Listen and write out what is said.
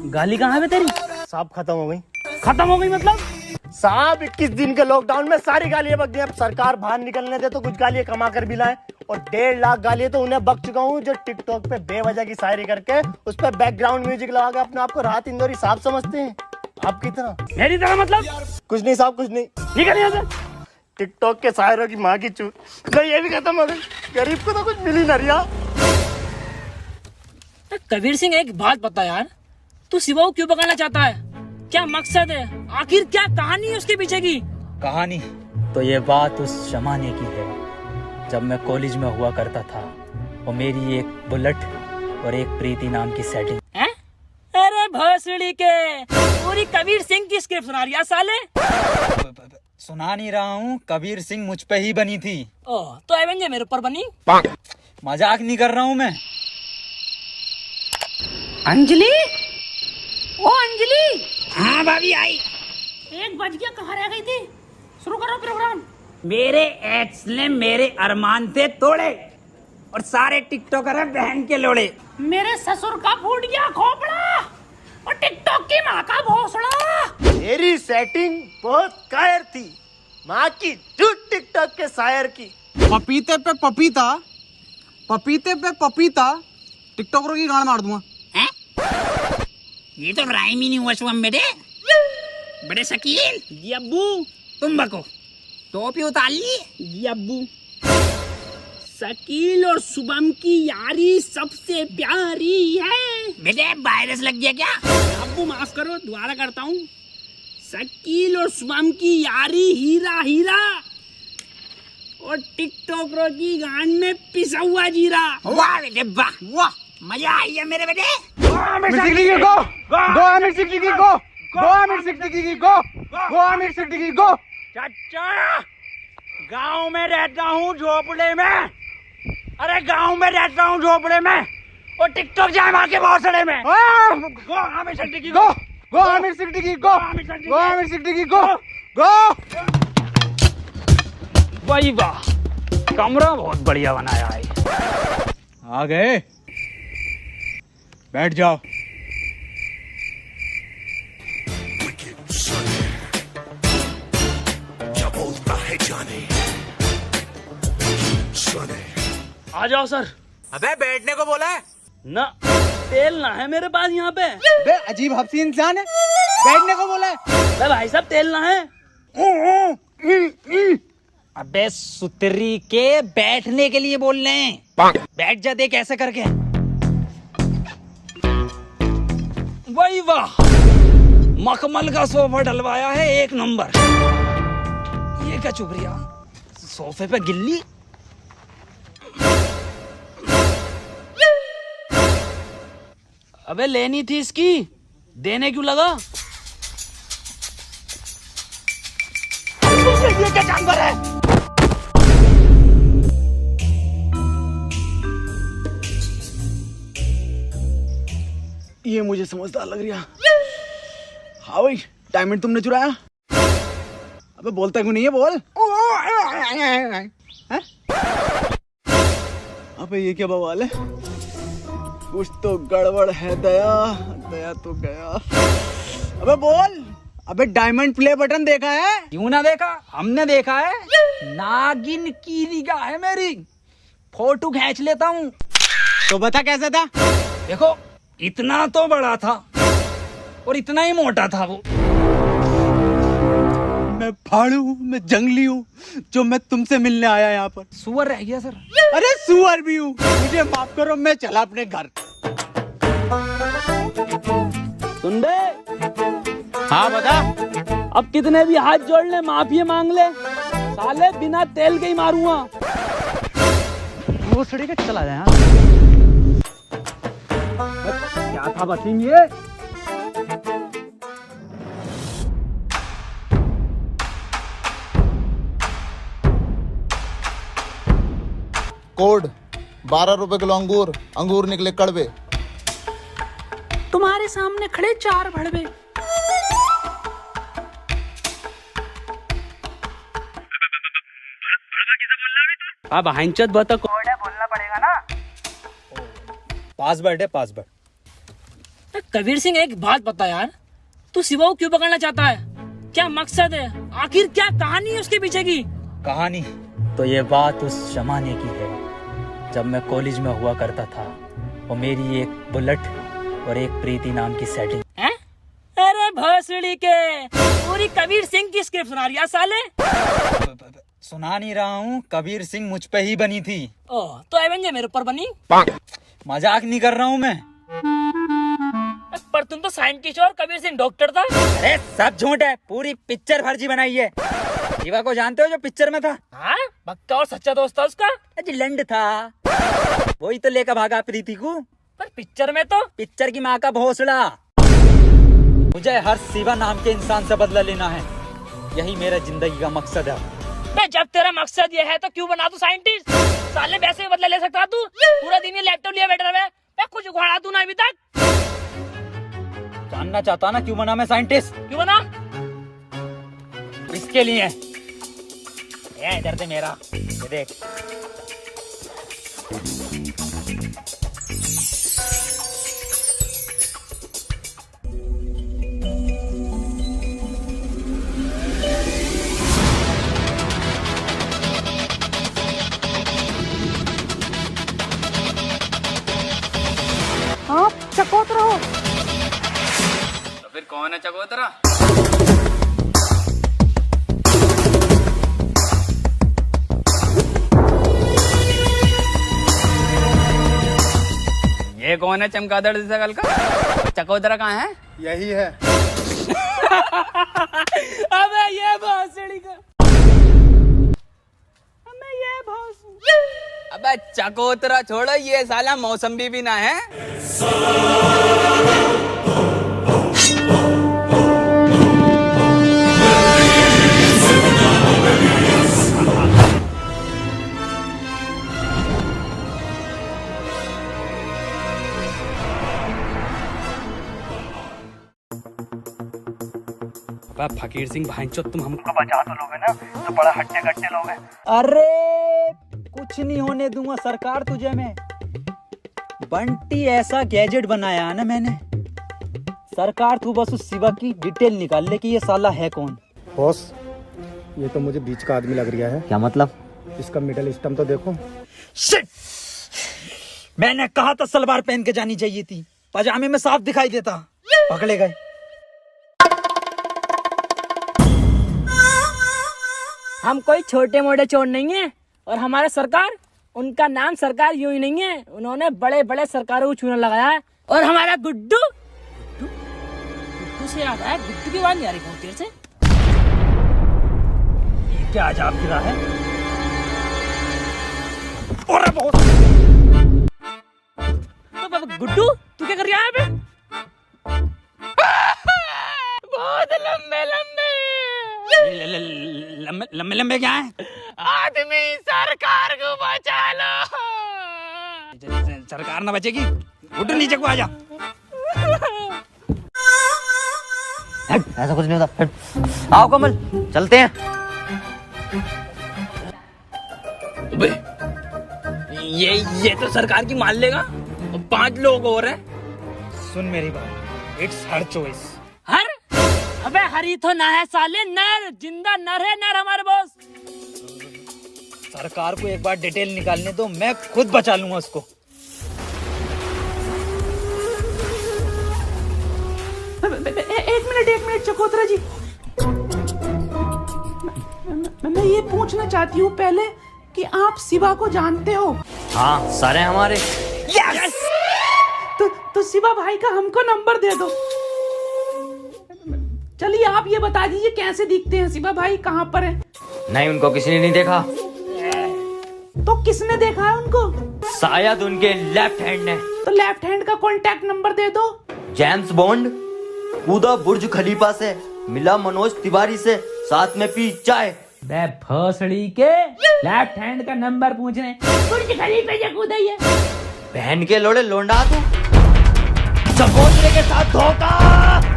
गाली कहाँ है तेरी? साहब खत्म हो गई। खत्म हो गई मतलब? साहब 21 दिन के लॉकडाउन में सारी गालियां बक गई। अब सरकार बाहर निकलने दे तो कुछ गालियां कमा कर भी लाए, और 1.5 लाख गालियां तो उन्हें बक चुका हूँ जो टिकटॉक पे बेवजह की शायरी करके उस पर बैकग्राउंड म्यूजिक लगा के अपने आप को राहत इंदौरी साहब समझते हैं। आपकी तरह, मेरी तरह मतलब? कुछ नहीं साहब, कुछ नहीं। निकल यहाँ से। टिकटॉक के शायरों की माँ की चूत, तो ये भी खत्म हो गई। गरीब को तो कुछ मिल ही ना रिया। कबीर सिंह, एक बात बता यार, तू शिवा को क्यों पकाना चाहता है? क्या मकसद है? आखिर क्या कहानी है उसके पीछे की? कहानी तो ये बात उस जमाने की है जब मैं कॉलेज में हुआ करता था, और मेरी एक बुलेट और एक प्रीति नाम की सेटिंग है? अरे भोसड़ी के, पूरी कबीर सिंह की स्क्रिप्ट सुना रही है साले। सुना नहीं रहा हूँ, कबीर सिंह मुझ पे ही बनी थी। ओह, तो एवेंजर मेरे ऊपर बनी? मजाक नहीं कर रहा हूँ मैं। अंजलि, ओ अंजलि। हाँ भाभी आई। 1 बज गया, कहाँ रह गई थी? शुरू करो प्रोग्राम। मेरे एक्स ने मेरे अरमान थे तोड़े, और सारे टिकटॉकर है बहन के लोड़े। मेरे ससुर का फूट गया खोपड़ा, और टिकटॉक की माँ का भोसड़ा। मेरी सेटिंग बहुत कायर थी, माँ की झूठ टिकटॉक के शायर की। पपीते पे पपीता, पपीते पे पपीता, टिकटॉकरों की गांड मार दूंगा। हैं? ये तो राइम ही नहीं हुआ शुभम बेटे। बड़े शकील जी अब्बू, तुम बको। टोपी उतार ली जी अब्बू। शकील और शुभम की यारी सबसे प्यारी है। बेटे वायरस लग गया क्या? अब्बू माफ करो, दोबारा करता हूँ। शकील और शुभम की यारी हीरा हीरा, और टिकटॉकरों की गांड में पिसा हुआ जीरा। वाह बेटे वाह वाह, मजा आई है मेरे बेटे। चाचा, गांव में रहता हूँ झोपड़े में। अरे गांव में रहता हूँ झोपड़े में, और टिकटॉक जाए मार के भोसड़े में। गो आमिर सिद्दीकी गो, गो आमिर सिद्दीकी गो, गो आमिर सिद्दीकी गो, गो। वाह वाह, कमरा बहुत बढ़िया बनाया है। आ गए, बैठ जाओ। आ जाओ सर। अबे बैठने को बोला है ना, तेल ना है मेरे पास यहाँ पे। बे अजीब हफ्सी इंसान है, बैठने को बोला है। अरे भाई साहब, तेल ना है। अबे सुतरी के, बैठने के लिए बोल रहे हैं। बैठ जा, देख ऐसे करके। वही वाह, मखमल का सोफा डलवाया है, 1 नंबर। ये क्या चुप रहा, सोफे पे गिल्ली। अबे लेनी थी इसकी, देने क्यों लगा? ये क्या जानवर है? ये मुझे समझदार लग रहा। हाँ भाई, डायमंड तुमने चुराया? अबे बोलता क्यों नहीं है, बोल। हैं? अबे ये क्या बवाल है? कुछ तो गड़बड़ है दया, दया तो गया। अबे बोल। अबे डायमंड प्ले बटन देखा है? क्यों ना देखा, हमने देखा है। नागिन की निगाह है मेरी, फोटो खींच लेता हूँ। तो बता कैसा था? देखो, इतना तो बड़ा था और इतना ही मोटा था वो। मैं फाड़ू हूँ, मैं जंगली हूँ, जो मैं तुमसे मिलने आया यहाँ पर। सुअर रह गया सर। अरे सुअर भी हूँ, मुझे माफ करो, मैं चला अपने घर। सुन दे। हाँ बता। अब कितने भी हाथ जोड़ ले, माफी मांग ले, साले बिना तेल के ही मारूंगा। वो सड़ी के चला जाए। क्या था बसीम ये? कोड 12 रुपए किलो अंगूर, अंगूर निकले कड़वे। तुम्हारे सामने खड़े 4 भड़वे। अब हंचत बता, कोड है, बोलना पड़ेगा ना। पासवर्ड है, पासवर्ड। कबीर सिंह, एक बात बता यार, तू शिवा को क्यों पकड़ना चाहता है? क्या मकसद है? आखिर क्या कहानी है उसके पीछे की? कहानी तो ये बात उस जमाने की है जब मैं कॉलेज में हुआ करता था और मेरी एक बुलेट और एक प्रीति नाम की सेटिंग। हैं? अरे भोसड़ी के, पूरी कबीर सिंह की स्क्रिप्ट सुना रही है साले। सुना नहीं रहा हूँ, कबीर सिंह मुझ पे ही बनी थी। ओह, तो एवेंजर मेरे ऊपर बनी? मजाक नहीं कर रहा हूँ मैं। पर तुम तो साइंटिस्ट और कबीर सिंह डॉक्टर था। अरे सब झूठ है, पूरी पिक्चर फर्जी बनाई है। शिवा को जानते हो जो पिक्चर में था? हाँ, पक्का और सच्चा दोस्त था उसका। लंड था, वही तो लेकर भागा प्रीति को। पर पिक्चर में तो पिक्चर की माँ का भोसड़ा। मुझे हर शिवा नाम के इंसान से बदला लेना है, यही मेरा जिंदगी का मकसद है। बे, जब तेरा मकसद ये है तो क्यों बना तू साइंटिस्ट? साले वैसे ही बदला ले सकता तू। पूरा दिन ये लैपटॉप लिया बैठा है, मैं कुछ उखाड़ा तू ना अभी तक। जानना चाहता ना क्यों बना मैं साइंटिस्ट? क्यों बना? इसके लिए। ये इधर से मेरा, ये देख। आप चकोतरा हो? तो फिर कौन है चकोतरा? ये कौन है चमगादड़ जैसा कल का? चकोतरा कहाँ है? यही है। अबे ये भोसड़ी का। अबे चकोतरा छोड़ो, ये साला मौसम्बी भी ना है। फकीर सिंह भाईचोद, तुम हमको बचा तो लोगे ना? तो बड़ा हट्टे कट्टे लोग हैं। अरे कुछ नहीं होने दूंगा सरकार तुझे मैं। बंटी ऐसा गैजेट बनाया है ना मैंने, सरकार तू बस उस शिवा की डिटेल निकाल ले कि ये साला है कौन। बॉस, ये तो मुझे बीच का आदमी लग रहा है। क्या मतलब? इसका मिडल स्टम तो देखो। शिट! मैंने कहा था सलवार पहन के जानी चाहिए थी, पजामे में साफ दिखाई देता। पकड़े गए। हम कोई छोटे मोटे चोर नहीं है, और हमारे सरकार, उनका नाम सरकार यूं ही नहीं है, उन्होंने बड़े बड़े सरकारों को चूना लगाया है। और हमारा गुड्डू, गुड्डू से याद आया, गुड्डू की बात नहीं आ रही बहुत देर से। ये क्या अजाब गिरा है? अरे बहुत। तो बाबा गुड्डू, तू क्या कर रहा है बे? बहुत लंबे लंबे लंबे लंबे लंबे क्या है? आदमी, सरकार को बचा लो। सरकार ना बचेगी। उठ नीचे को आजा। ऐसा कुछ नहीं होता। आओ कमल, चलते हैं। ये तो सरकार की मान लेगा। 5 लोग और हैं। सुन मेरी बात, इट्स हर चॉइस। हर? अबे हरी तो ना है साले, नर, जिंदा नर है, नर हमारे बॉस। सरकार को एक बार डिटेल निकालने दो, मैं खुद बचा लूंगा उसको। एक मिनट चकोतरा जी, मैं ये पूछना चाहती हूँ पहले कि आप शिवा को जानते हो? हाँ, सारे हमारे। यस! तो शिवा भाई का हमको नंबर दे दो। चलिए आप ये बता दीजिए कैसे दिखते हैं शिवा भाई, कहाँ पर है? नहीं, उनको किसी ने नहीं देखा। तो किसने देखा है उनको? शायद उनके लेफ्ट हैंड ने। तो लेफ्ट हैंड का कांटेक्ट नंबर दे दो। जेम्स बॉन्ड कूदा बुर्ज खलीफा से, मिला मनोज तिवारी से, साथ में पी चाय। बे भोसड़ी के, लेफ्ट हैंड का नंबर पूछने बुर्ज खलीफा से कूदा ही है। बहन के लोड़े लोंडा तू। चकोतरे के साथ धोखा।